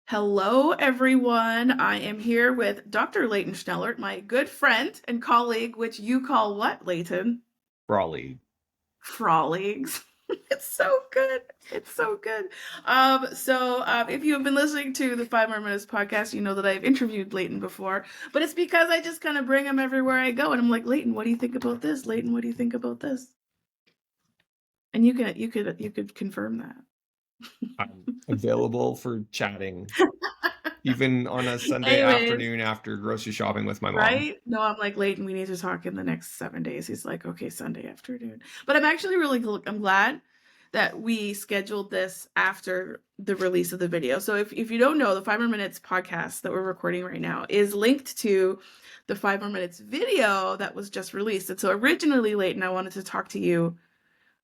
Hello, everyone. I am here with Dr. Leyton Schnellert, my good friend and colleague, which you call what, Leyton? Raleigh. Frawleagues. It's so good. It's so good. If you have been listening to the 5 More Minutes podcast, you know that I've interviewed Leighton before, but it's because I just kind of bring him everywhere I go, and I'm like, Leighton, what do you think about this? Leighton, what do you think about this? And you could confirm that. I'm available for chatting, even on a Sunday Anyways, afternoon after grocery shopping with my mom. right? No, I'm like, Leighton, we need to talk in the next 7 days. He's like, okay, Sunday afternoon. But I'm actually I'm glad that we scheduled this after the release of the video. So if you don't know, the 5 More Minutes podcast that we're recording right now is linked to the 5 More Minutes video that was just released. And so originally, Leighton, I wanted to talk to you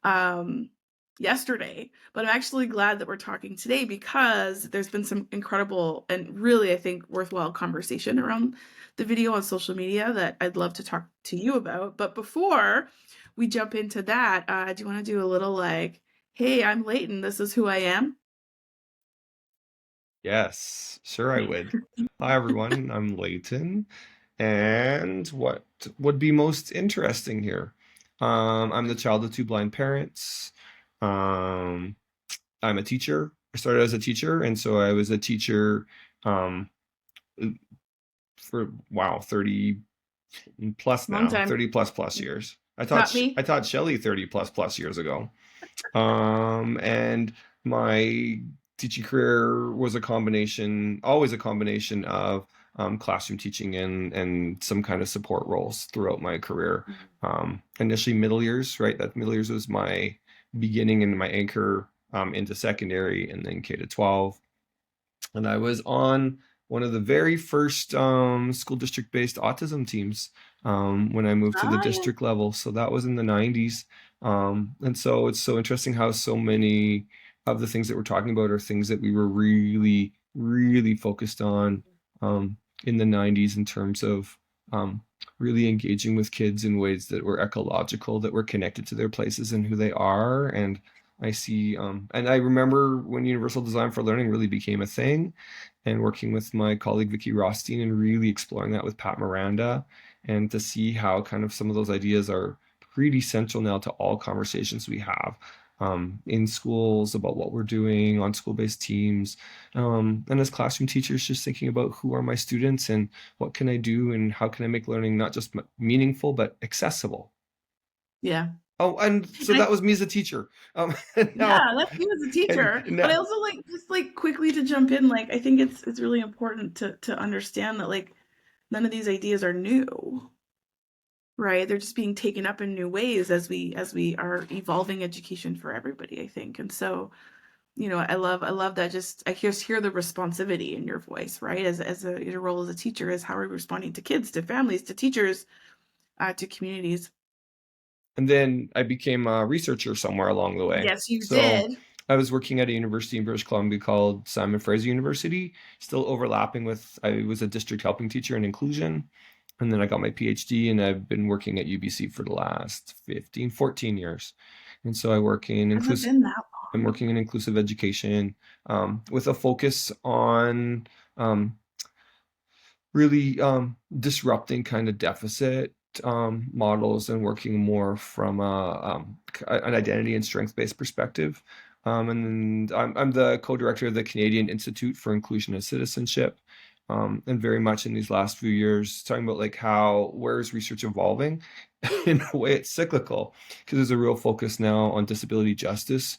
um, yesterday, but I'm actually glad that we're talking today because there's been some incredible and really, I think, worthwhile conversation around the video on social media that I'd love to talk to you about. But before we jump into that, do you want to do a little like, hey, I'm Leighton, this is who I am? Yes, sure I would. Hi everyone, I'm Leyton, and what would be most interesting here? I'm the child of two blind parents. Um, I'm a teacher. I started as a teacher, and so I was a teacher um, for 30 plus Long now, time. 30 plus years. Not me. I taught Shelley 30 plus years ago. And my teaching career was always a combination of classroom teaching and some kind of support roles throughout my career. Initially middle years, right? That middle years was my beginning and my anchor into secondary and then K to 12. And I was on one of the very first school district based autism teams when I moved to the Ah, yeah. district level. So that was in the 90s. And so it's so interesting how so many of the things that we're talking about are things that we were really, really focused on in the 90s in terms of really engaging with kids in ways that were ecological, that were connected to their places and who they are. And I see, and I remember when Universal Design for Learning really became a thing, and working with my colleague Vicky Rothstein and really exploring that with Pat Miranda, and to see how kind of some of those ideas are pretty central now to all conversations we have in schools about what we're doing on school-based teams, and as classroom teachers, just thinking about who are my students and what can I do and how can I make learning not just meaningful but accessible. Yeah. Oh, and so I that was me as a teacher. Now, Yeah, that's you as a and teacher. But I now, also like just like quickly to jump in, like I think it's really important to understand that like none of these ideas are new, right? They're just being taken up in new ways as we are evolving education for everybody, I think. And so, I love that just I just hear the responsivity in your voice, right? Your role as a teacher is how are we responding to kids, to families, to teachers, to communities. and then I became a researcher somewhere along the way. Yes, you So did. I was working at a university in British Columbia called Simon Fraser University, still overlapping with, I was a district helping teacher in inclusion. And then I got my PhD and I've been working at UBC for the last 15, 14 years. And so Has it been that I'm long? working in inclusive education with a focus on really disrupting kind of deficit models and working more from an identity and strength-based perspective. And I'm the co-director of the Canadian Institute for Inclusion and Citizenship. And very much in these last few years, talking about like where is research evolving? In a way, it's cyclical because there's a real focus now on disability justice,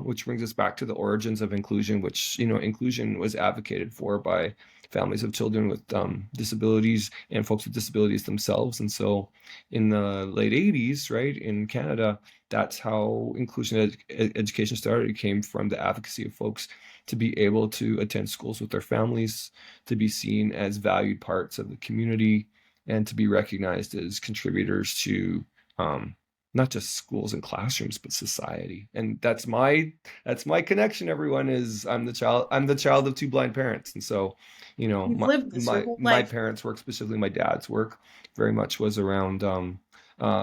which brings us back to the origins of inclusion, which, inclusion was advocated for by families of children with disabilities and folks with disabilities themselves. And so in the late 80s, right, in Canada, that's how inclusion education started. It came from the advocacy of folks to be able to attend schools with their families, to be seen as valued parts of the community, and to be recognized as contributors to not just schools and classrooms, but society. And that's my connection, everyone, is I'm the child of two blind parents. And so, You've my lived this your my whole my life. parents' work, specifically my dad's work, very much was around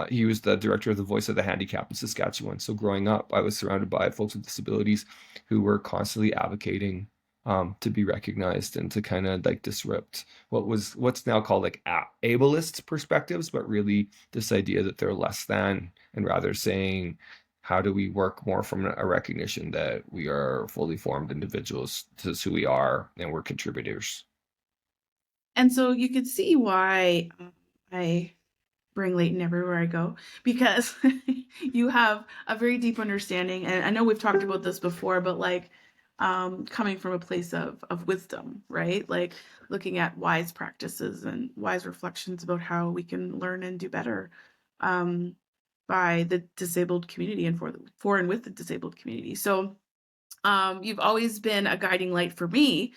he was the director of the Voice of the Handicapped in Saskatchewan. So growing up, I was surrounded by folks with disabilities who were constantly advocating to be recognized and to kind of like disrupt what's now called like ableist perspectives, but really this idea that they're less than, and rather saying, how do we work more from a recognition that we are fully formed individuals? This is who we are, and we're contributors. And so you could see why I bring Leighton everywhere I go, because you have a very deep understanding. And I know we've talked about this before, but like coming from a place of wisdom, right? Like looking at wise practices and wise reflections about how we can learn and do better um, by the disabled community and for and with the disabled community. So you've always been a guiding light for me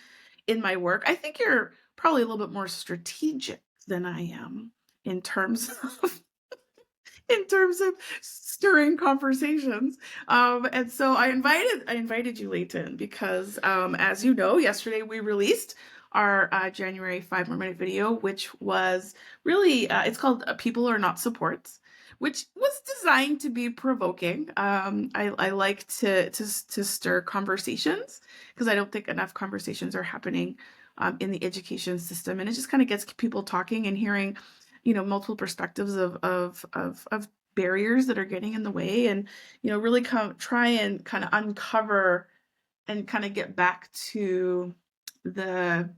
in my work. I think you're probably a little bit more strategic than I am in terms of stirring conversations. And so I invited you, Leighton, because as you know, yesterday we released our January 5 More Minute video, which was really it's called "People Are Not Supports," which was designed to be provoking. I like to stir conversations because I don't think enough conversations are happening in the education system, and it just kind of gets people talking and hearing multiple perspectives of barriers that are getting in the way, and really try and kind of uncover and kind of get back to the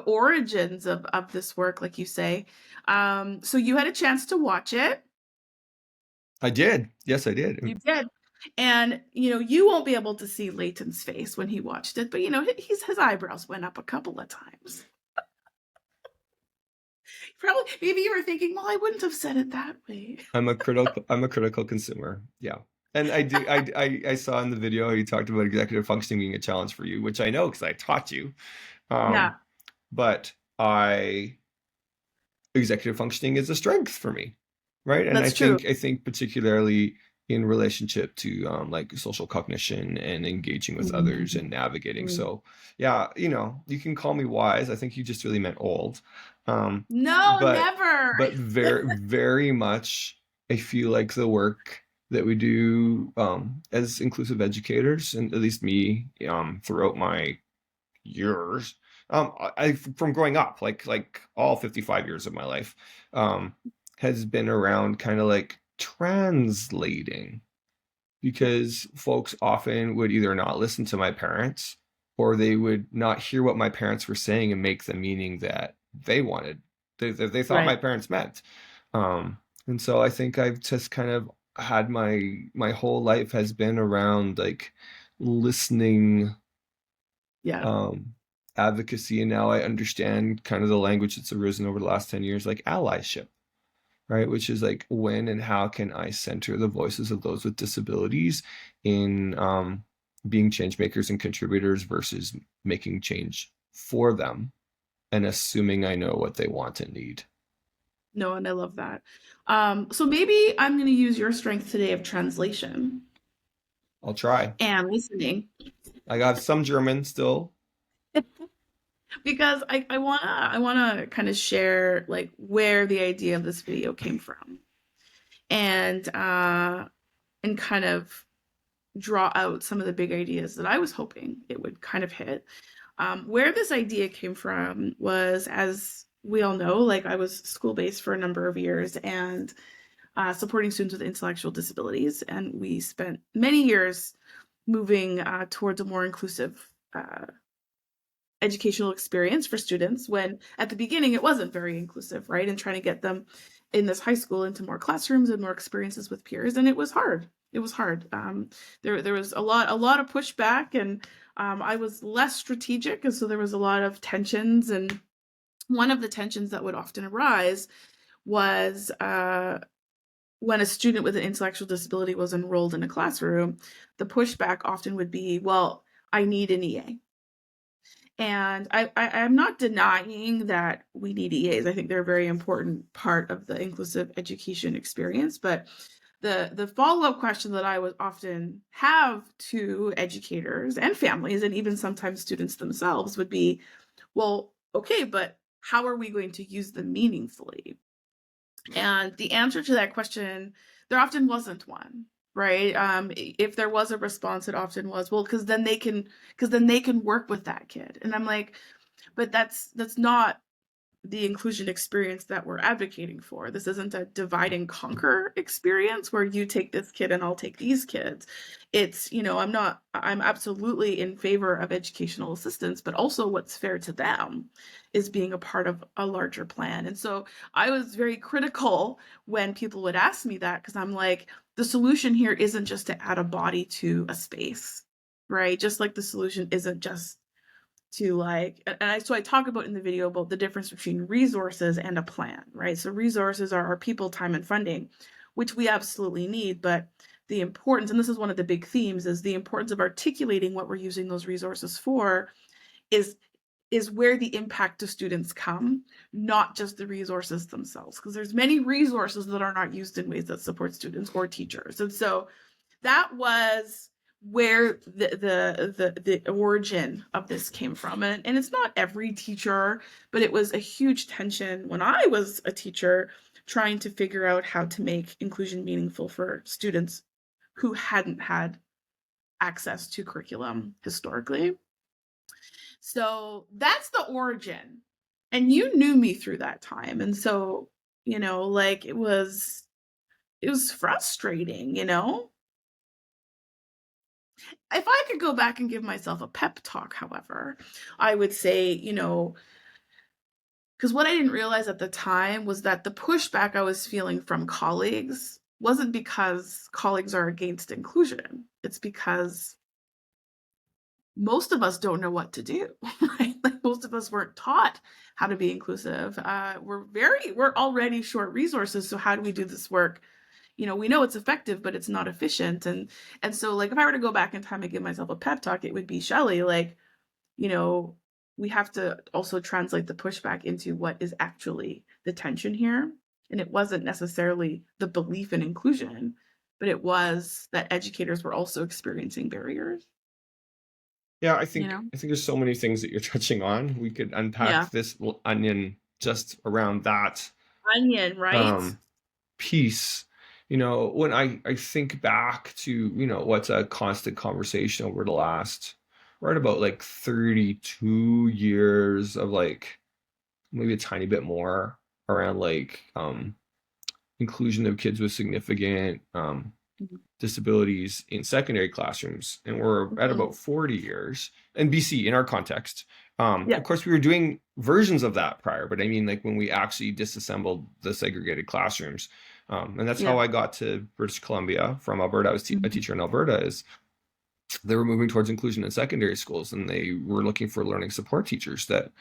origins of this work, like you say. So you had a chance to watch it. I did. Yes, I did. You did. And you won't be able to see Leighton's face when he watched it, but his eyebrows went up a couple of times. Probably, maybe you were thinking, well, I wouldn't have said it that way. I'm a critical consumer. Yeah. And I saw in the video you talked about executive functioning being a challenge for you, which I know because I taught you. Yeah, Um, but I executive functioning is a strength for me, right? And I that's true. think I think particularly in relationship to like social cognition and engaging with others and navigating. Mhm. So yeah, you can call me wise. I think you just really meant old. Um, No, but never. but very very much I feel like the work that we do as inclusive educators, and at least me throughout my years, I from growing up, like all 55 years of my life, um, has been around kind of like translating, because folks often would either not listen to my parents, or they would not hear what my parents were saying and make the meaning that they wanted, they thought my Right. parents meant. And so I think I've just kind of had my whole life has been around like listening, Yeah. um, advocacy, and now I understand kind of the language that's arisen over the last 10 years, like allyship, right? Which is like, when and how can I center the voices of those with disabilities in being change makers and contributors versus making change for them and assuming I know what they want and need. No, and I love that. So maybe I'm going to use your strength today of translation I'll try. and listening I got some German still. because I wanna kind of share like where the idea of this video came from and kind of draw out some of the big ideas that I was hoping it would kind of hit. Where this idea came from was, as we all know, like I was school based for a number of years and supporting students with intellectual disabilities, and we spent many years moving towards a more inclusive educational experience for students, when at the beginning it wasn't very inclusive, right? And trying to get them in this high school into more classrooms and more experiences with peers, and it was hard. It was hard. There was a lot of pushback, and I was less strategic, and so there was a lot of tensions. And one of the tensions that would often arise was when a student with an intellectual disability was enrolled in a classroom, the pushback often would be, well, I need an EA. And I'm not denying that we need EAs. I think they're a very important part of the inclusive education experience. But the follow-up question that I would often have to educators and families, and even sometimes students themselves, would be, well, okay, but how are we going to use them meaningfully? And the answer to that question, there often wasn't one. right? If there was a response, it often was, well, because then they can work with that kid. And I'm like, but that's not the inclusion experience that we're advocating for. This isn't a divide and conquer experience where you take this kid and I'll take these kids. It's, I'm absolutely in favor of educational assistance, but also what's fair to them is being a part of a larger plan. And so I was very critical when people would ask me that, because I'm like, the solution here isn't just to add a body to a space, right? Just like the solution isn't just to so I talk about in the video about the difference between resources and a plan, right? So resources are our people, time, and funding, which we absolutely need, but the importance, and this is one of the big themes, is the importance of articulating what we're using those resources for is where the impact to students come, not just the resources themselves, because there's many resources that are not used in ways that support students or teachers. And so that was where the origin of this came from. And it's not every teacher, but it was a huge tension when I was a teacher trying to figure out how to make inclusion meaningful for students who hadn't had access to curriculum historically. So that's the origin. And you knew me through that time. And so, like it was frustrating, If I could go back and give myself a pep talk, however, I would say, because what I didn't realize at the time was that the pushback I was feeling from colleagues wasn't because colleagues are against inclusion. It's because most of us don't know what to do, right? Like most of us weren't taught how to be inclusive. We're already short resources. So how do we do this work? We know it's effective, but it's not efficient. And so like, if I were to go back in time and give myself a pep talk, it would be, Shelley, like, we have to also translate the pushback into what is actually the tension here. And it wasn't necessarily the belief in inclusion, but it was that educators were also experiencing barriers, Yeah, you know? I think there's so many things that you're touching on. We could Yeah. unpack this onion just around that Onion, right? um, piece. When I think back to, what's a constant conversation over the last, right about like 32 years of like maybe a tiny bit more around like inclusion of kids with significant Mhm. disabilities in secondary classrooms, and we're at Mhm. about 40 years in BC in our context. Yeah. Of course, we were doing versions of that prior, but I mean, like when we actually disassembled the segregated classrooms, and that's Yeah. how I got to British Columbia from Alberta. I was a Mhm. teacher in Alberta. Is they were moving towards inclusion in secondary schools, and they were looking for learning support teachers that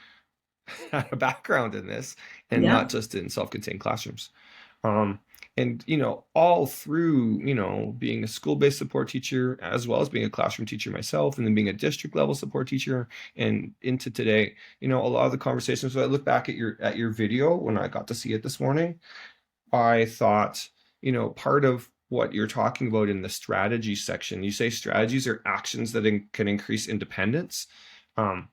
had a background in this and Yeah. not just in self-contained classrooms. Um, and all through being a school-based support teacher as well as being a classroom teacher myself, and then being a district level support teacher, and into today, a lot of the conversations. So I look back at your video when I got to see it this morning. I thought, part of what you're talking about in the strategy section, you say strategies are actions that can increase independence. Um,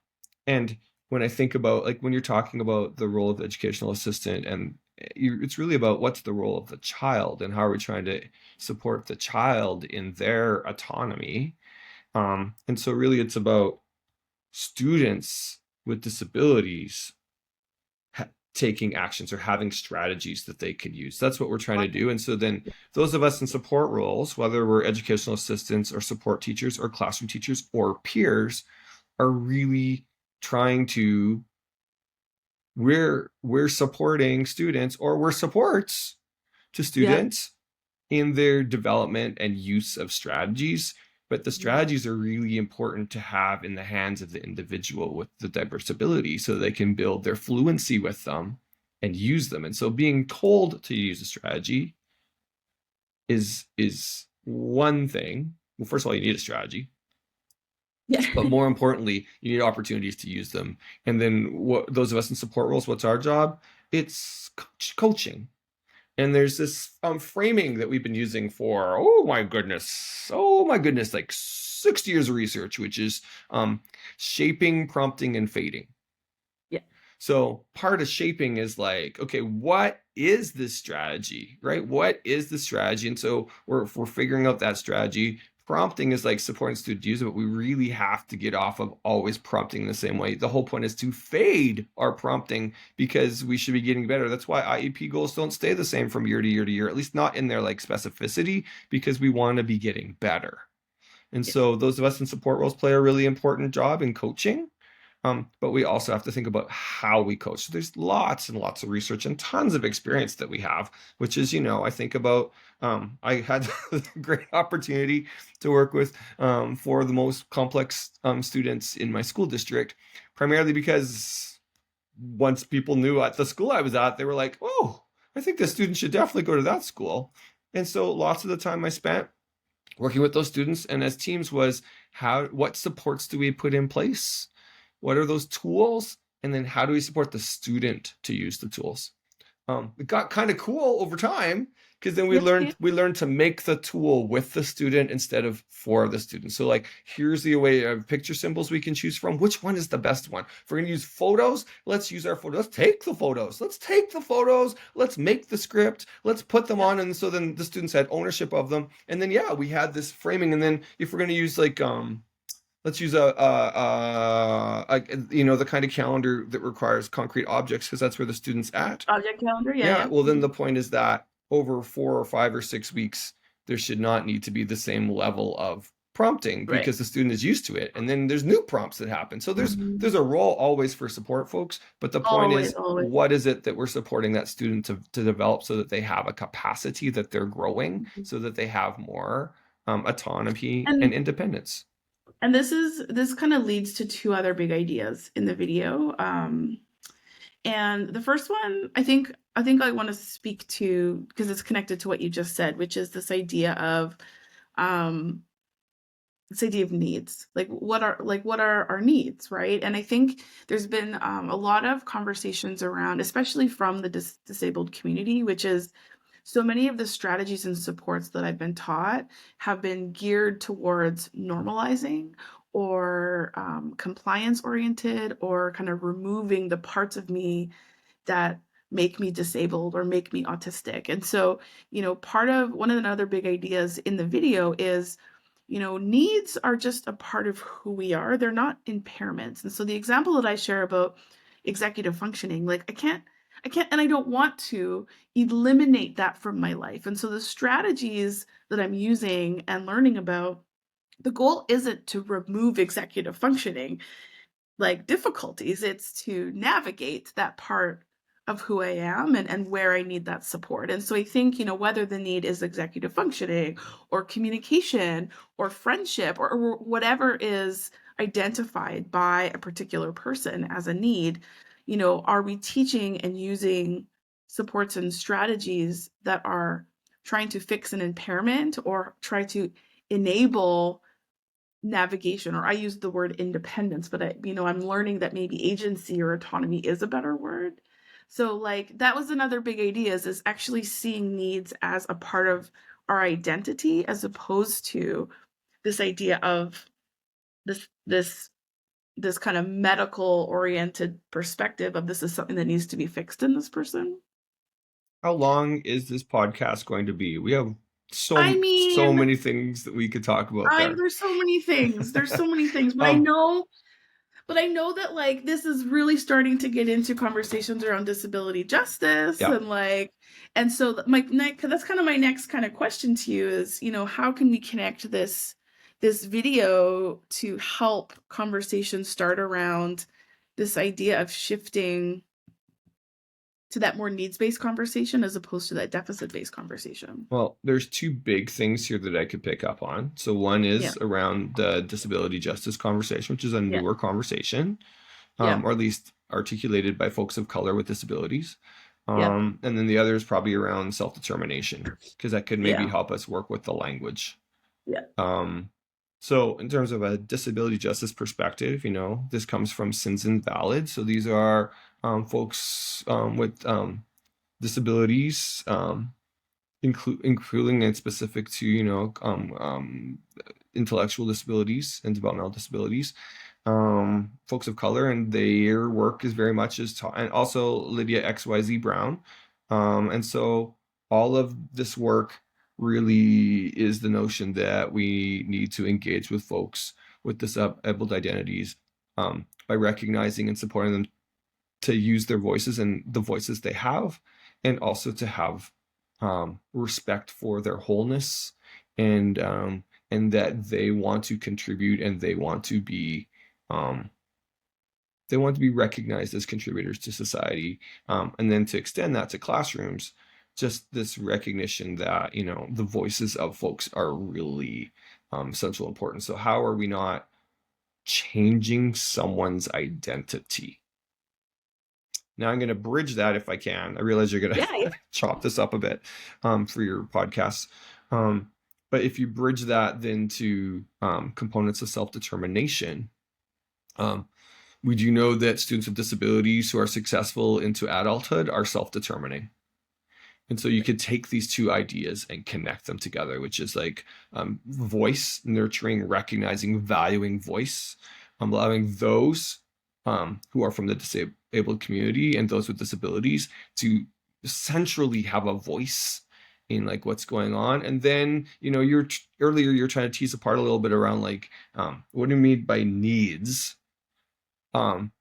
and when I think about like when you're talking about the role of the educational assistant, and it's really about what's the role of the child and how are we trying to support the child in their autonomy. And so really it's about students with disabilities taking actions or having strategies that they can use. That's what we're trying to do. And so then those of us in support roles, whether we're educational assistants or support teachers or classroom teachers or peers, are really trying to we're supporting students, or we're supports to Yeah. students in their development and use of strategies. But the Mhm. strategies are really important to have in the hands of the individual with the diverse ability so they can build their fluency with them and use them. And so being told to use a strategy is one thing. Well, first of all, you need a strategy, Yeah. but more importantly, you need opportunities to use them. And then what those of us in support roles, what's our job? It's coaching. And there's this framing that we've been using for oh my goodness, like 60 years of research, which is shaping, prompting, and fading. Yeah. So part of shaping is like, okay, what is this strategy, right? What is the strategy? And so if we're figuring out that strategy, prompting is like supporting students to use it, but we really have to get off of always prompting the same way. The whole point is to fade our prompting because we should be getting better. That's why IEP goals don't stay the same from year to year to year, at least not in their like specificity, because we want to be getting better. And Yeah. so those of us in support roles play a really important job in coaching. But we also have to think about how we coach. So there's lots and lots of research and tons of experience that we have, which is, I think about, I had a great opportunity to work with for the most complex students in my school district, primarily because once people knew at the school I was at, they were like, oh, I think this student should definitely go to that school. And so lots of the time I spent working with those students and as teams was what supports do we put in place? What are those tools? And then how do we support the student to use the tools? It got kind of cool over time because then we Yeah. Yeah. learned to make the tool with the student instead of for the student. So like, here's the array of picture symbols we can choose from. Which one is the best one? If we're going to use photos, let's use our photos. Let's take the photos. Let's make the script. Let's put them on. And so then the students had ownership of them. And then, yeah, we had this framing. And then if we're going to use like, let's use the kind of calendar that requires concrete objects because that's where the student's at. Object calendar. Yeah. Yeah, Yeah. well, then the point is that over 4 or 5 or 6 weeks, there should not need to be the same level of prompting Right. because the student is used to it. And then there's new prompts that happen. So there's a role always for support folks, but the point is, Always. what is it that we're supporting that student to develop so that they have a capacity that they're growing, so that they have more autonomy and independence. And this kind of leads to two other big ideas in the video. And the first one, I think I want to speak to because it's connected to what you just said, which is this idea of needs. Like what are our needs, right? And I think there's been a lot of conversations around, especially from the disabled community, which is so many of the strategies and supports that I've been taught have been geared towards normalizing or compliance oriented or kind of removing the parts of me that make me disabled or make me autistic. And so, part of one of the other big ideas in the video is, needs are just a part of who we are. They're not impairments. And so the example that I share about executive functioning, like I can't, and I don't want to eliminate that from my life. And so the strategies that I'm using and learning about, the goal isn't to remove executive functioning like difficulties, it's to navigate that part of who I am and where I need that support. And so I think, whether the need is executive functioning or communication or friendship or whatever is identified by a particular person as a need, are we teaching and using supports and strategies that are trying to fix an impairment or try to enable navigation, or I use the word independence, but I'm learning that maybe agency or autonomy is a better word. So like that was another big idea is actually seeing needs as a part of our identity as opposed to this idea of this kind of medical oriented perspective of this is something that needs to be fixed in this person. How long is this podcast going to be? We have I so mean, many things that we could talk about there. there's so many things. There's so many things, but Um, I know that like this is really starting to get into conversations around disability justice yeah. and so that's kind of my next kind of question to you is, how can we connect this video to help conversations start around this idea of shifting to that more needs-based conversation as opposed to that deficit-based conversation? Well, there's two big things here that I could pick up on. So one Yeah. is around the disability justice conversation, which is a Yeah. newer conversation, Yeah. or at least articulated by folks of color with disabilities. Yeah. And then the other is probably around self-determination, because that could maybe Yeah. help us work with the language. Yeah. So in terms of a disability justice perspective, this comes from Sins Invalid. So these are folks with disabilities, including and specific to, intellectual disabilities and developmental disabilities. folks of color, and their work is very much as taught, and also Lydia XYZ Brown. And so all of this work really is the notion that we need to engage with folks with disabled identities, by recognizing and supporting them to use their voices and the voices they have, and also to have respect for their wholeness, and that they want to contribute, and um, they want to be recognized as contributors to society, and then to extend that to classrooms, just this recognition that the voices of folks are really central important. So how are we not changing someone's identity? Now I'm going to bridge that if I can. I realize you're going to Yeah. chop this up a bit for your podcast. But if you bridge that then to components of self-determination, we do know that students with disabilities who are successful into adulthood are self-determining. And so you could take these two ideas and connect them together, which is like voice, nurturing, recognizing, valuing voice, allowing those who are from the disabled community and those with disabilities to centrally have a voice in like what's going on. And then, earlier you're trying to tease apart a little bit around like, what do you mean by needs? Part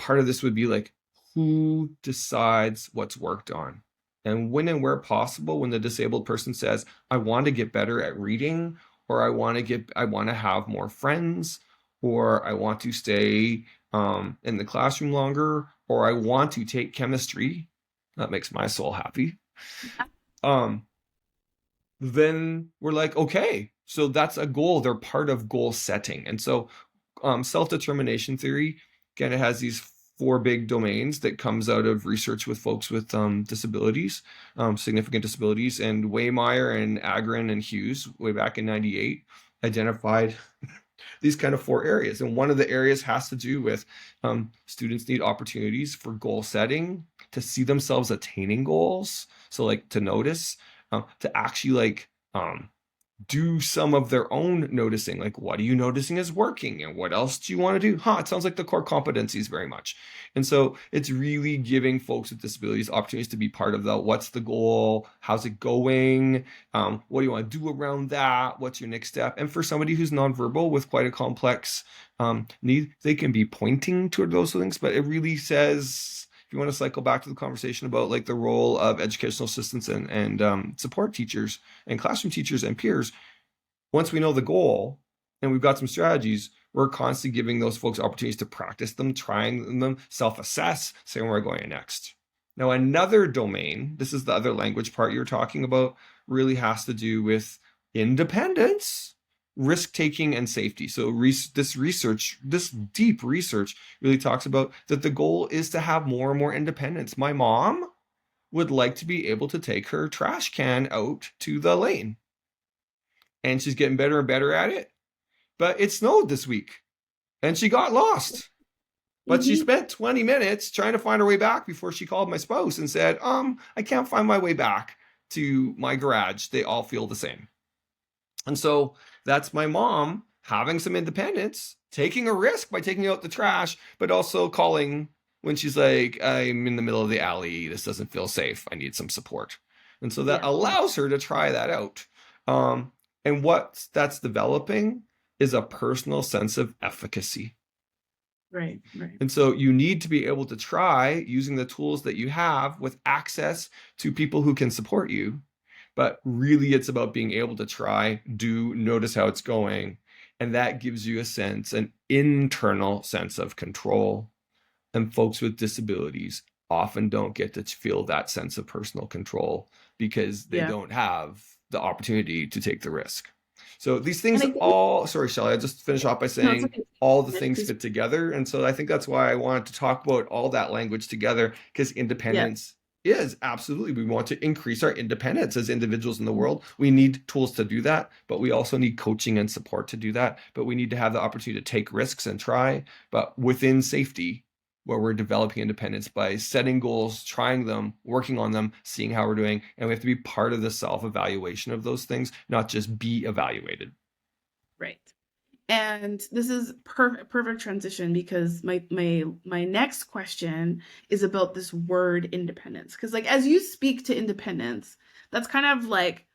of this would be like, who decides what's worked on? And when and where possible, when the disabled person says, I want to get better at reading, or I want to have more friends, or I want to stay in the classroom longer, or I want to take chemistry, that makes my soul happy. Then we're like, okay, so that's a goal. They're part of goal setting. And so self-determination theory kind of has these four big domains that comes out of research with folks with disabilities, significant disabilities. And Waymeyer and Agren and Hughes, way back in 98, identified these kind of four areas. And one of the areas has to do with students need opportunities for goal setting, to see themselves attaining goals. So like to notice, to actually like do some of their own noticing, like what are you noticing is working and what else do you want to do? It sounds like the core competencies very much. And so it's really giving folks with disabilities opportunities to be part of the what's the goal, how's it going, what do you want to do around that, what's your next step. And for somebody who's nonverbal with quite a complex need, they can be pointing toward those things, but it really says, you want to cycle back to the conversation about like the role of educational assistants and support teachers and classroom teachers and peers, once we know the goal and we've got some strategies, we're constantly giving those folks opportunities to practice them, trying them, self-assess, saying where we're going next. Now, another domain, this is the other language part you're talking about, really has to do with independence, risk-taking, and safety. So this deep research really talks about that the goal is to have more and more independence. My mom would like to be able to take her trash can out to the lane. And she's getting better and better at it. But it snowed this week and she got lost. But she spent 20 minutes trying to find her way back before she called my spouse and said, I can't find my way back to my garage. They all feel the same. And so that's my mom having some independence, taking a risk by taking out the trash, but also calling when she's like, I'm in the middle of the alley. This doesn't feel safe. I need some support. And so that allows her to try that out. And what that's developing is a personal sense of efficacy. Right. And so you need to be able to try using the tools that you have with access to people who can support you. But really, it's about being able to try, notice how it's going. And that gives you an internal sense of control. And folks with disabilities often don't get to feel that sense of personal control because they don't have the opportunity to take the risk. So these things sorry, Shelley, I'll just finish off by saying all the things fit together. And so I think that's why I wanted to talk about all that language together, because independence is absolutely, we want to increase our independence as individuals in the world. We need tools to do that, but we also need coaching and support to do that. But we need to have the opportunity to take risks and try, but within safety, where we're developing independence by setting goals, trying them, working on them, seeing how we're doing. And we have to be part of the self-evaluation of those things, not just be evaluated. Right. And this is perfect transition because my next question is about this word independence. Because like as you speak to independence, that's kind of like,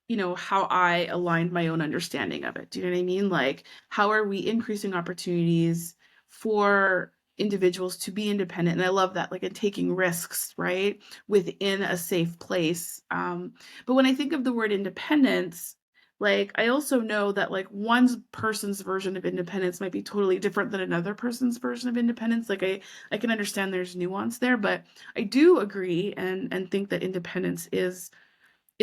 you know, how I aligned my own understanding of it. Do you know what I mean? Like, how are we increasing opportunities for individuals to be independent? And I love that, like, and taking risks, right, within a safe place. But when I think of the word independence, like, I also know that like one person's version of independence might be totally different than another person's version of independence. Like, I can understand there's nuance there, but I do agree and think that independence is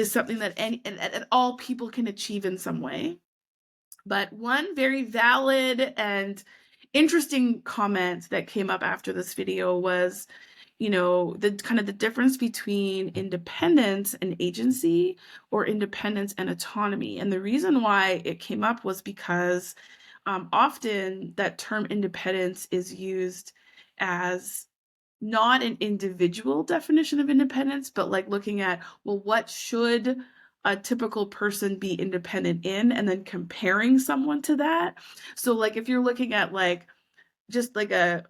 something that and all people can achieve in some way. But one very valid and interesting comment that came up after this video was, you know, the kind of the difference between independence and agency, or independence and autonomy. And the reason why it came up was because often that term independence is used as not an individual definition of independence, but like looking at, well, what should a typical person be independent in, and then comparing someone to that. So like if you're looking at like just like a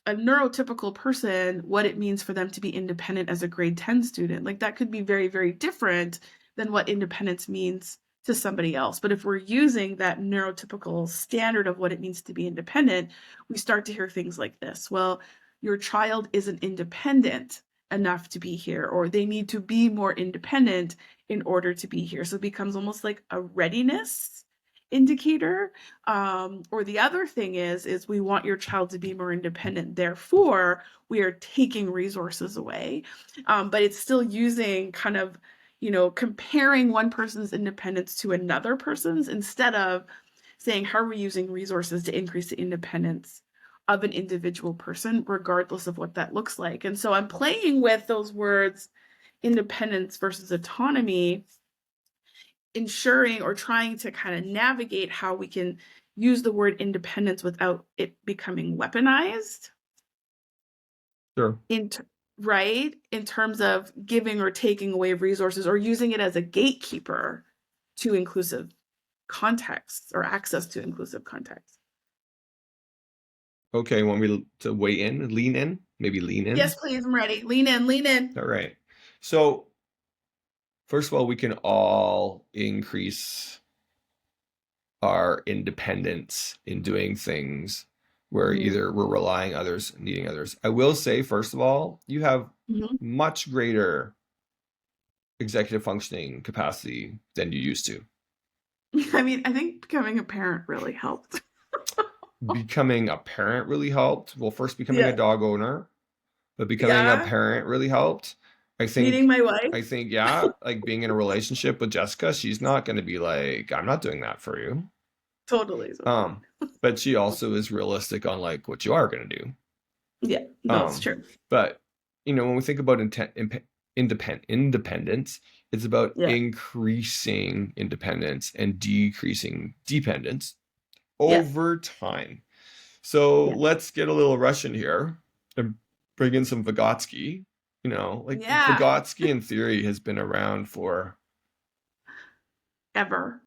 neurotypical person, what it means for them to be independent as a grade 10 student, like that could be very, very different than what independence means to somebody else. But if we're using that neurotypical standard of what it means to be independent, we start to hear things like this. Well, your child isn't independent enough to be here, or they need to be more independent in order to be here. So it becomes almost like a readiness indicator. Or the other thing is we want your child to be more independent, therefore we are taking resources away. But it's still using kind of, you know, comparing one person's independence to another person's, instead of saying how are we using resources to increase the independence of an individual person, regardless of what that looks like. And so I'm playing with those words, independence versus autonomy, ensuring or trying to kind of navigate how we can use the word independence without it becoming weaponized. Sure. Right, in terms of giving or taking away resources, or using it as a gatekeeper to inclusive contexts or access to inclusive contexts. Okay, want me to weigh in, lean in? Maybe lean in? Yes, please, I'm ready. Lean in, lean in. All right. So, first of all, we can all increase our independence in doing things where either we're relying others, needing others. I will say, first of all, you have much greater executive functioning capacity than you used to. I mean, I think becoming a parent really helped. Becoming a parent really helped. Well, first becoming a Yeah. dog owner, but becoming a Yeah. parent really helped. Meeting my wife. Yeah, like being in a relationship with Jessica, she's not going to be like, I'm not doing that for you. Totally. But she also is realistic on like what you are going to do. Yeah, no, it's true. But you know, when we think about independence, it's about Yeah. increasing independence and decreasing dependence over time. So let's get a little Russian here and bring in some Vygotsky. You know, like Vygotsky in theory has been around for ever.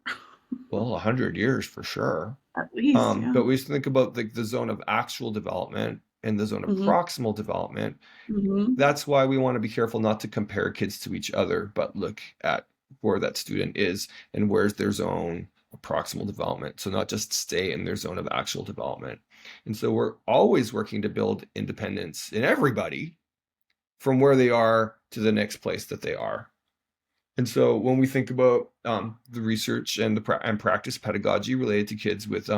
Well, 100 years for sure. At least, yeah. But we think about the zone of actual development and the zone of proximal development. That's why we want to be careful not to compare kids to each other, but look at where that student is and where's their zone of proximal development. So not just stay in their zone of actual development. And so we're always working to build independence in everybody from where they are to the next place that they are. And so when we think about the research and and practice pedagogy related to kids with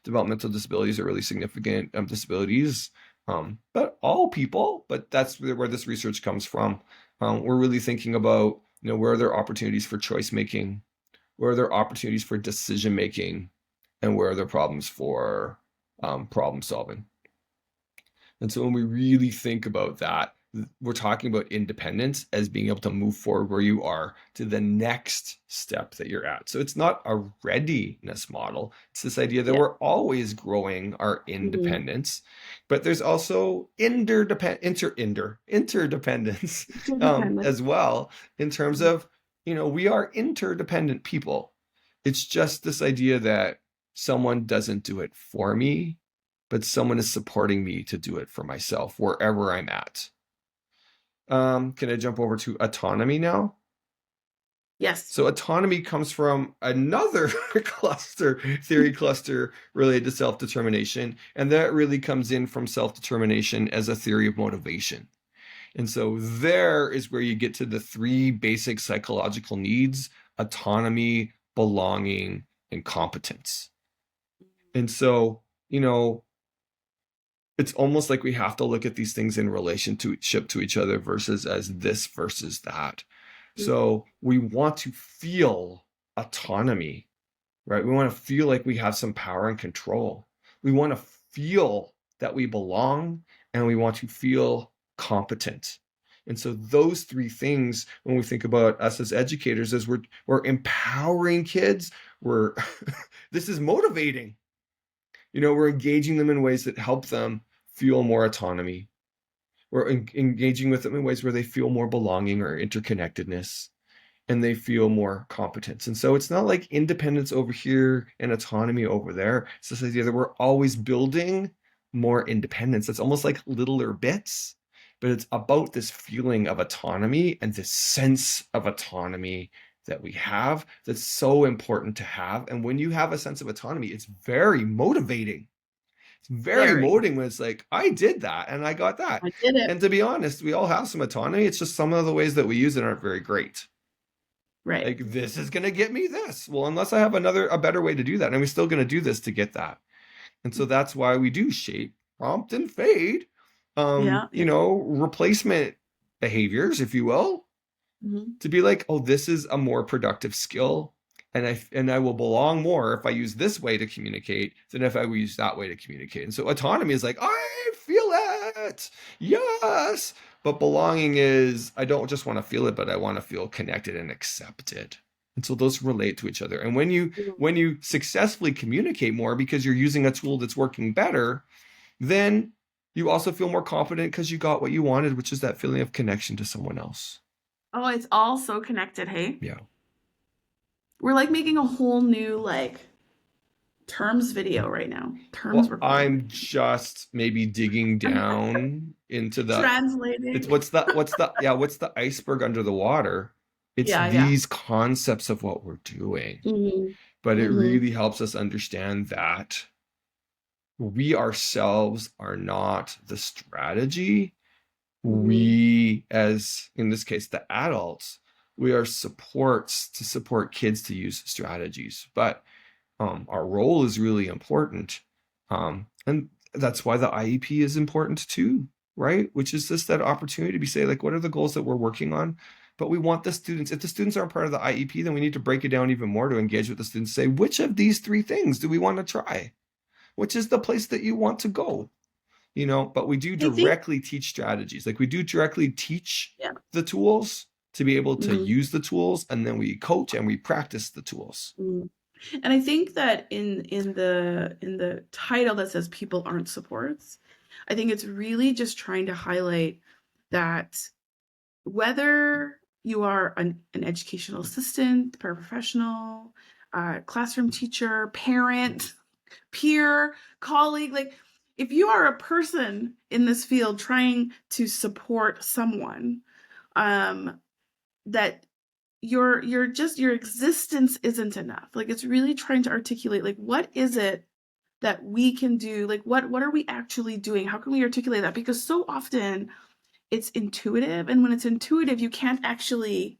developmental disabilities or really significant disabilities, but all people, but that's where this research comes from. We're really thinking about, you know, where are there opportunities for choice making, where are there opportunities for decision making, and where are there problems for problem solving. And so when we really think about that, we're talking about independence as being able to move forward where you are to the next step that you're at. So it's not a readiness model. It's this idea that we're always growing our independence, but there's also interdependence as well, in terms of, you know, we are interdependent people. It's just this idea that someone doesn't do it for me, but someone is supporting me to do it for myself wherever I'm at. Can I jump over to autonomy now? Yes. So autonomy comes from another theory cluster related to self-determination, and that really comes in from self-determination as a theory of motivation. And so there is where you get to the three basic psychological needs: autonomy, belonging, and competence. And so, it's almost like we have to look at these things in relationship to each other versus as this versus that. So we want to feel autonomy, right? We want to feel like we have some power and control. We want to feel that we belong, and we want to feel competent. And so those three things, when we think about us as educators, as we're empowering kids, we're this is motivating. We're engaging them in ways that help them feel more autonomy. We're engaging with them in ways where they feel more belonging or interconnectedness, and they feel more competence. And so it's not like independence over here and autonomy over there. It's this idea that we're always building more independence. It's almost like littler bits, but it's about this feeling of autonomy and this sense of autonomy that we have that's so important to have. And when you have a sense of autonomy, it's very motivating. It's very motivating when it's like, I did that and I got that. I did it. And to be honest, we all have some autonomy. It's just some of the ways that we use it aren't very great. Right. Like, this is going to get me this. Well, unless I have a better way to do that. And we're still going to do this to get that. And so that's why we do shape, prompt, and fade, replacement behaviors, if you will, to be like, oh, this is a more productive skill. And I will belong more if I use this way to communicate than if I use that way to communicate. And so autonomy is like, I feel it. Yes. But belonging is, I don't just want to feel it, but I want to feel connected and accepted. And so those relate to each other. And when you successfully communicate more because you're using a tool that's working better, then you also feel more confident because you got what you wanted, which is that feeling of connection to someone else. Oh, it's all so connected, hey? Yeah. We're like making a whole new terms video right now. Terms Well, I'm just maybe digging down into the translating. what's the iceberg under the water? It's these concepts of what we're doing. But it really helps us understand that we ourselves are not the strategy. We, as in this case, the adults, we are supports to support kids to use strategies. But our role is really important. And that's why the IEP is important too, right? Which is just that opportunity to say, like, what are the goals that we're working on? But we want the students, if the students aren't part of the IEP, then we need to break it down even more to engage with the students, say, which of these three things do we want to try? Which is the place that you want to go? But we do directly teach strategies. Like, we do directly teach the tools to be able to use the tools, and then we coach and we practice the tools. And I think that in the title that says people aren't supports, I think it's really just trying to highlight that whether you are an educational assistant, paraprofessional, classroom teacher, parent, peer, colleague, like, if you are a person in this field trying to support someone, that your existence isn't enough. Like, it's really trying to articulate, like, what is it that we can do? Like, what are we actually doing? How can we articulate that? Because so often it's intuitive, and when it's intuitive, you can't actually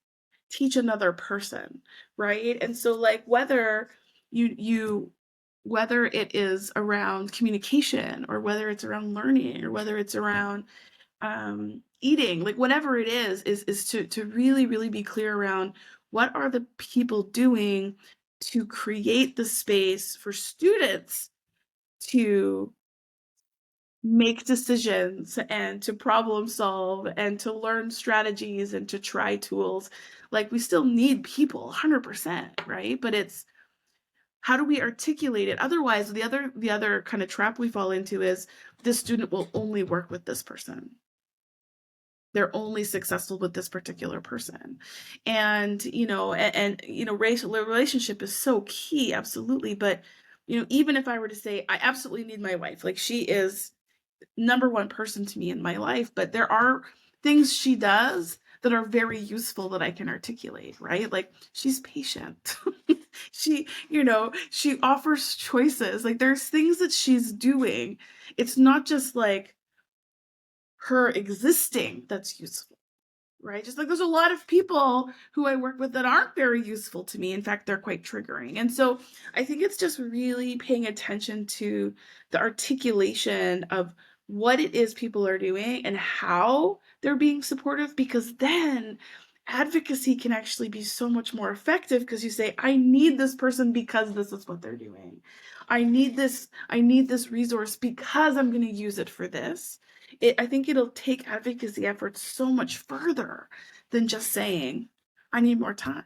teach another person, right? And so, like, whether whether it is around communication, or whether it's around learning, or whether it's around eating, like, whatever it is to really, really be clear around what are the people doing to create the space for students to make decisions and to problem solve and to learn strategies and to try tools. Like, we still need people 100%, right? But it's, how do we articulate it? Otherwise, the other kind of trap we fall into is this student will only work with this person. They're only successful with this particular person. And, racial relationship is so key, absolutely. But even if I were to say, I absolutely need my wife, like she is number one person to me in my life, but there are things she does that are very useful that I can articulate, right? Like she's patient. She offers choices. Like there's things that she's doing. It's not just like her existing that's useful, right? Just like there's a lot of people who I work with that aren't very useful to me. In fact, they're quite triggering. And so I think it's just really paying attention to the articulation of what it is people are doing and how they're being supportive, because then advocacy can actually be so much more effective because you say, I need this person because this is what they're doing. I need this resource because I'm going to use it for this. I think it'll take advocacy efforts so much further than just saying, I need more time.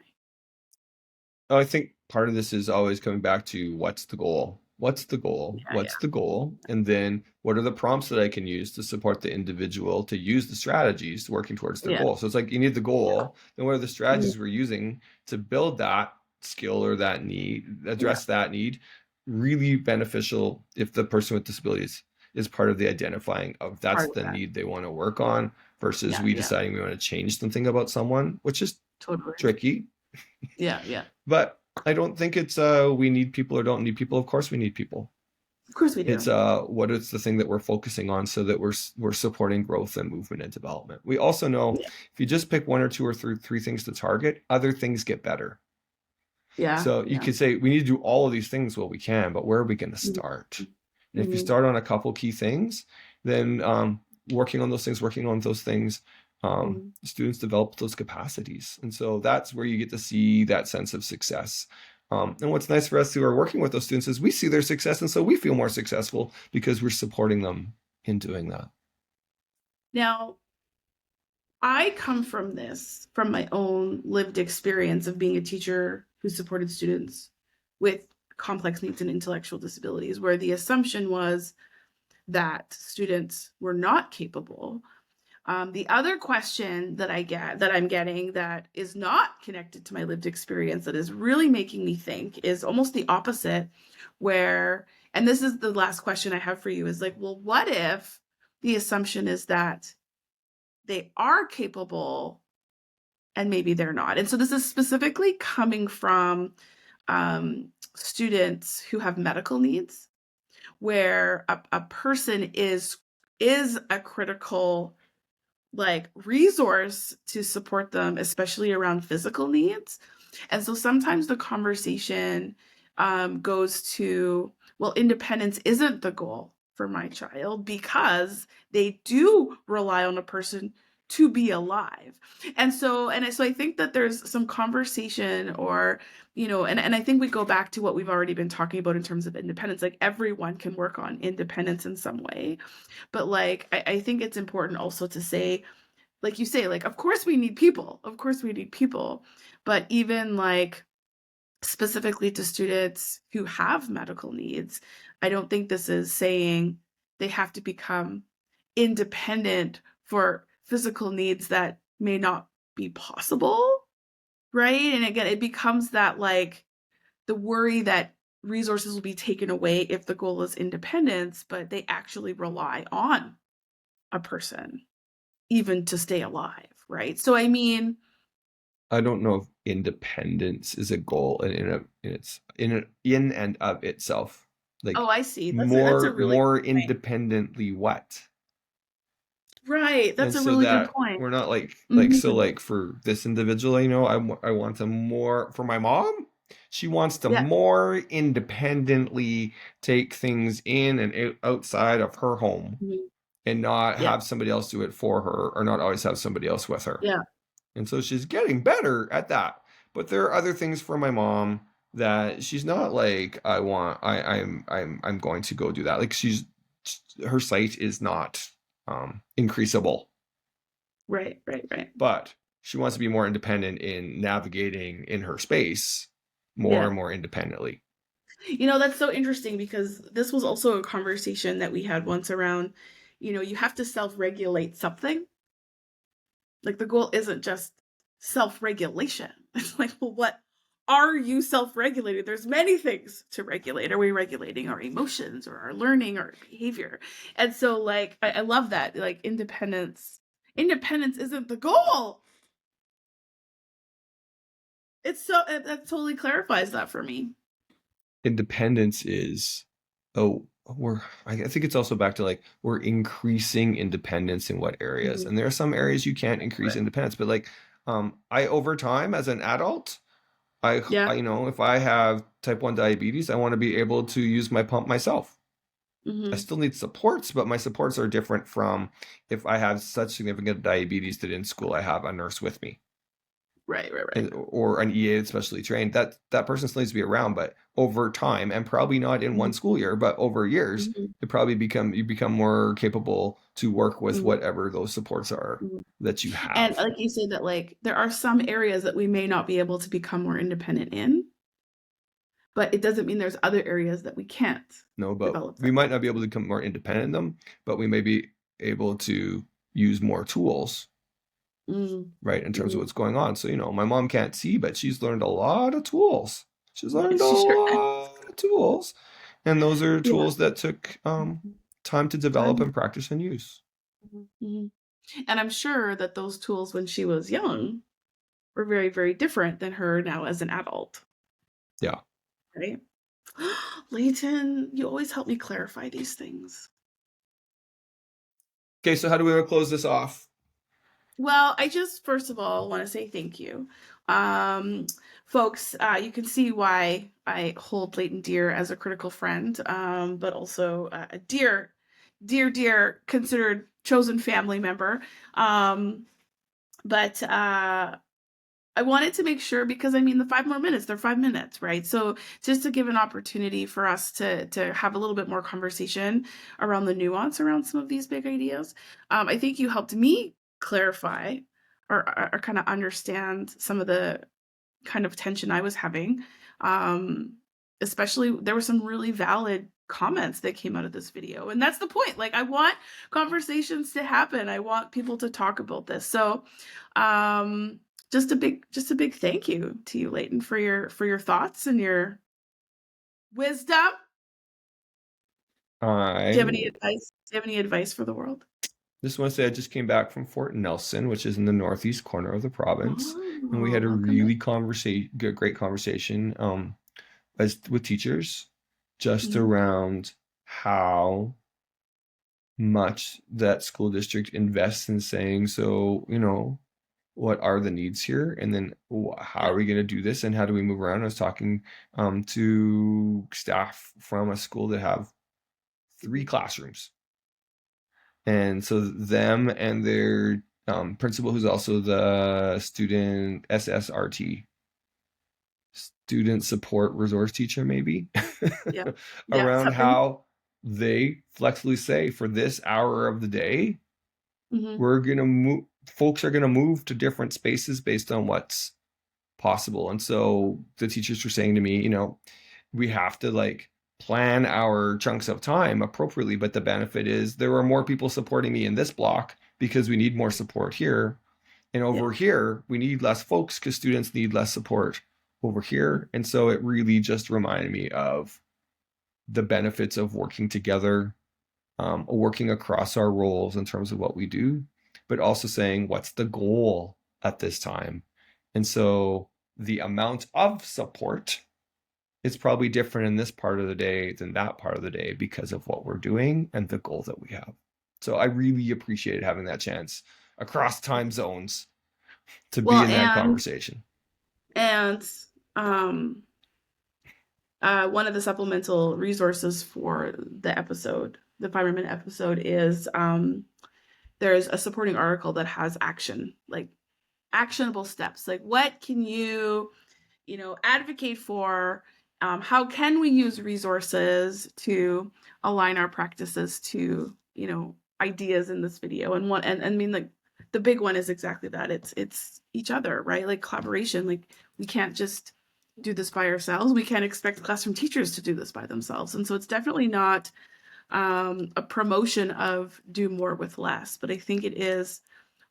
I think part of this is always coming back to what's the goal? What's the goal? Yeah, What's the goal? And then what are the prompts that I can use to support the individual to use the strategies working towards their yeah, goal? So it's like you need the yeah, goal, then what are the mhm, strategies we're using to build that skill or that need, yeah, address that need? Really beneficial if the person with disabilities is part of the identifying of that's part of the that. need they want to work on versus Yeah, we yeah, deciding we want to change something about someone, which is totally. tricky. Yeah, yeah. But I don't think it's we need people or don't need people. Of course we need people. Of course we It's do. what is the thing that we're focusing on so that we're supporting growth and movement and development. We also know Yeah, if you just pick one or two or three things to target, other things get better. yeah, So you yeah. could say we need to do all of these things. Well, we can, but where are we going to start? And if you Mm-hmm. start on a couple key things, then working on those things, Mm-hmm. students develop those capacities. And so that's where you get to see that sense of success. And what's nice for us who are working with those students is we see their success. And so we feel more successful because we're supporting them in doing that. Now, I come from my own lived experience of being a teacher who supported students with complex needs and intellectual disabilities, where the assumption was that students were not capable. The other question that I'm getting that is not connected to my lived experience that is really making me think is almost the opposite, where, and this is the last question I have for you, is like, well, what if the assumption is that they are capable and maybe they're not? And so this is specifically coming from students who have medical needs, where a person is a critical like resource to support them, especially around physical needs. And so sometimes the conversation goes to, well, independence isn't the goal for my child because they do rely on a person to be alive. And so I think that there's some conversation or, and I think we go back to what we've already been talking about in terms of independence. Like everyone can work on independence in some way. But like, I think it's important also to say, like you say, like, of course we need people. Of course we need people. But even like specifically to students who have medical needs, I don't think this is saying they have to become independent for physical needs that may not be possible. Right. And again, it becomes that like the worry that resources will be taken away if the goal is independence, but they actually rely on a person even to stay alive, right? So I mean, I don't know if independence is a goal in and of itself. oh, Like I see. That's a really more good point. independently what? Right. That's And a so really good that point. we're not so Mhm. like for this individual, I want them more for my mom. She wants to Yeah. more independently take things in and outside of her home Mhm. and not Yeah. have somebody else do it for her or not always have somebody else with her. Yeah. And so she's getting better at that. But there are other things for my mom that she's not like I'm going to go do that. Like her sight is not increasable, Right. Right. Right. but she wants to be more independent in navigating in her space more Yeah. and more independently. That's so interesting because this was also a conversation that we had once around, you have to self-regulate something. Like the goal isn't just self-regulation. It's like, well, are you self-regulated? There's many things to regulate. Are we regulating our emotions or our learning or behavior? And so like I love that. Like independence isn't the goal. It's so that totally clarifies that for me. Independence is, oh, I think it's also back to like we're increasing independence in what areas. And there are some areas you can't increase Right. independence, but like I over time as an adult, I Yeah. you know, if I have type 1 diabetes, I want to be able to use my pump myself. I Mm-hmm. still need supports, but my supports are different from if I have such significant diabetes that in school I have a nurse with me Right, right, right. and, or an EA that's specially trained. That person still needs to be around, but over time, and probably not in one Mhm, school year, but over years, mhm, you become more capable to work with mhm, whatever those supports are mhm. that you And have. like you said that like there are some areas that we may not be able to become more independent in, but it doesn't mean there's other areas that we can't No, but develop we that. might not be able to become more independent in them, but we may be able to use more tools, Mm, right, in terms of mhm. what's going on. So, you know, my mom can't see, but she's learned a lot of tools. She's learned a She sure lot of tools. And those are yeah. tools that took Mhm. time to develop Time. and practice and use. Mhm, mhm. And I'm sure that those tools when she was young were very, very different than her now as an adult, Yeah. right? Leighton, you always help me clarify these things. Okay, so how do we want to close this off? Well, I just first of all want to say thank you. Um, Folks, you can see why I hold Leighton dear as a critical friend, but also a dear, dear, dear considered chosen family member. But I wanted to make sure because I mean the 5 more minutes, they're 5 minutes, right? So just to give an opportunity for us to have a little bit more conversation around the nuance around some of these big ideas. I think you helped me clarify or kind of understand some of the kind of tension I was having. Um, Especially there were some really valid comments that came out of this video. And that's the point. Like I want conversations to happen. I want people to talk about this. So um just a big thank you to you, Leighton, for your thoughts and your wisdom. Do you have any I advice? Do you have any advice for the world? just want to say I just came back from Fort Nelson, which is in the northeast corner of the province, and we had Oh, a welcome in. really great conversation as with teachers just Mhm. around how much that school district invests in saying, so, you know, what are the needs here? And then how Yeah. are we going to do this? And how do we move around? I was talking to staff from a school that have three Mhm. classrooms. And so them and their principal, who's also the student SSRT, student support resource teacher, maybe, Yeah. Yeah. around Something. how they flexibly say for this hour of the day, Hmm. we're going to move, folks are going to move to different spaces based on what's possible. And so the teachers were saying to me, you know, we have to like plan our chunks of time appropriately, but the benefit is there are more people supporting me in this block because we need more support here. And Yeah. over here, we need less folks because students need less support over Mhm. here. And so it really just reminded me of the benefits of working together, working across our roles in terms of what we do, but also saying what's the goal at this time. And so the amount of support is probably different in this part of the day than that part of the day because of what we're doing and the goal that we have. So I really appreciated having that chance across time zones to be Well, in that conversation. and um one of the supplemental resources for the episode, the 5 minute episode, is there's a supporting article that has action, like actionable steps. Like what can you know, advocate for? How can we use resources to align our practices to, you know, ideas in this video? And what and I mean like the big one is exactly that. It's each other, right? Like collaboration. Like we can't just do this by ourselves. We can't expect classroom teachers to do this by themselves. And so it's definitely not a promotion of do more with less, but I think it is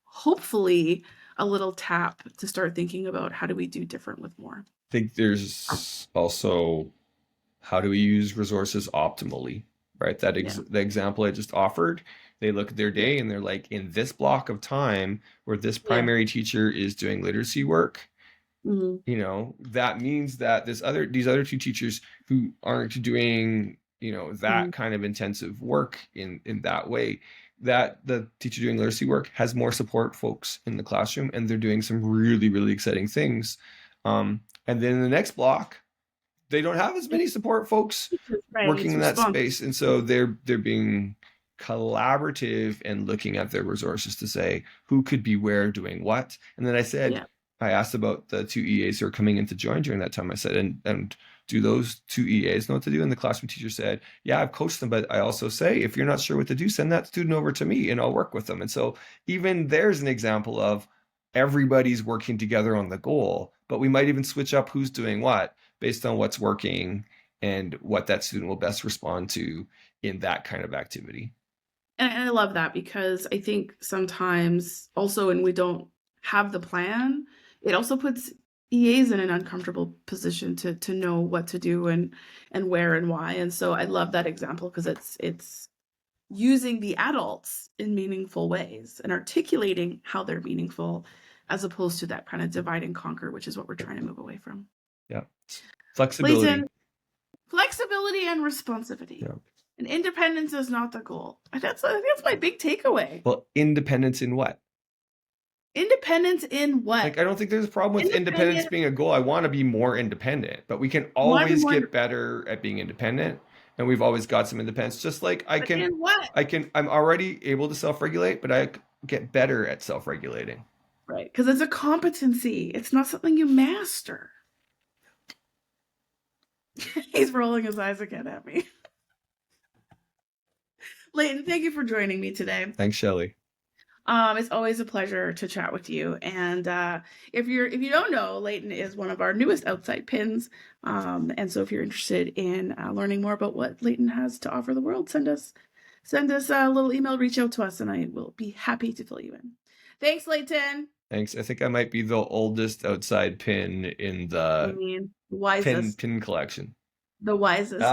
hopefully a little tap to start thinking about how do we do different with more. think there's also how do we use resources optimally, right? Yeah. The example I just offered, they look at their Yeah. day and they're like, in this block of time where this Yeah. primary teacher is doing literacy work, Mhm. that means that these other two teachers who aren't doing, that Mhm. kind of intensive work in that way, that the teacher doing literacy work has more support folks in the classroom and they're doing some really, really exciting things. And then in the next block, they don't have as many support folks Right. working It's in that response. space, and so they're being collaborative and looking at their resources to say who could be where doing what. And then Yeah. I asked about the two EAs who are coming in to join during that time. I said, and do those two EAs know what to do? And the classroom teacher said, yeah, I've coached them, but I also say, if you're not sure what to do, send that student over to me and I'll work with them. And so even there's an example of everybody's working together on the goal, but we might even switch up who's doing what based on what's working and what that student will best respond to in that kind of activity. And I love that because I think sometimes also when we don't have the plan, it also puts EAs in an uncomfortable position to know what to do and where and why. And so I love that example because it's using the adults in meaningful ways and articulating how they're meaningful as opposed to that kind of divide and conquer, which is what we're trying to move away from. Yeah. Flexibility. Leyton, flexibility and responsivity. Yeah. And independence is not the goal. That's my big takeaway. Well, independence in what? Independence in what? Like, I don't think there's a problem with independence being a goal. I want to be more independent, but we can Wanna be always more get better at being independent. And we've always got some independence. Just like but in what? I'm already able to self-regulate, but I get better at self-regulating. Right, because it's a competency. It's not something you master. He's rolling his eyes again at me. Leyton, thank you for joining me today. Thanks, Shelley. It's always a pleasure to chat with you. And if you don't know, Leyton is one of our newest outside pins. And so if you're interested in learning more about what Leyton has to offer the world, send us a little email, reach out to us, and I will be happy to fill you in. Thanks, Leyton. Thanks. I think I might be the oldest outside pin in the wisest. pin collection. The wisest.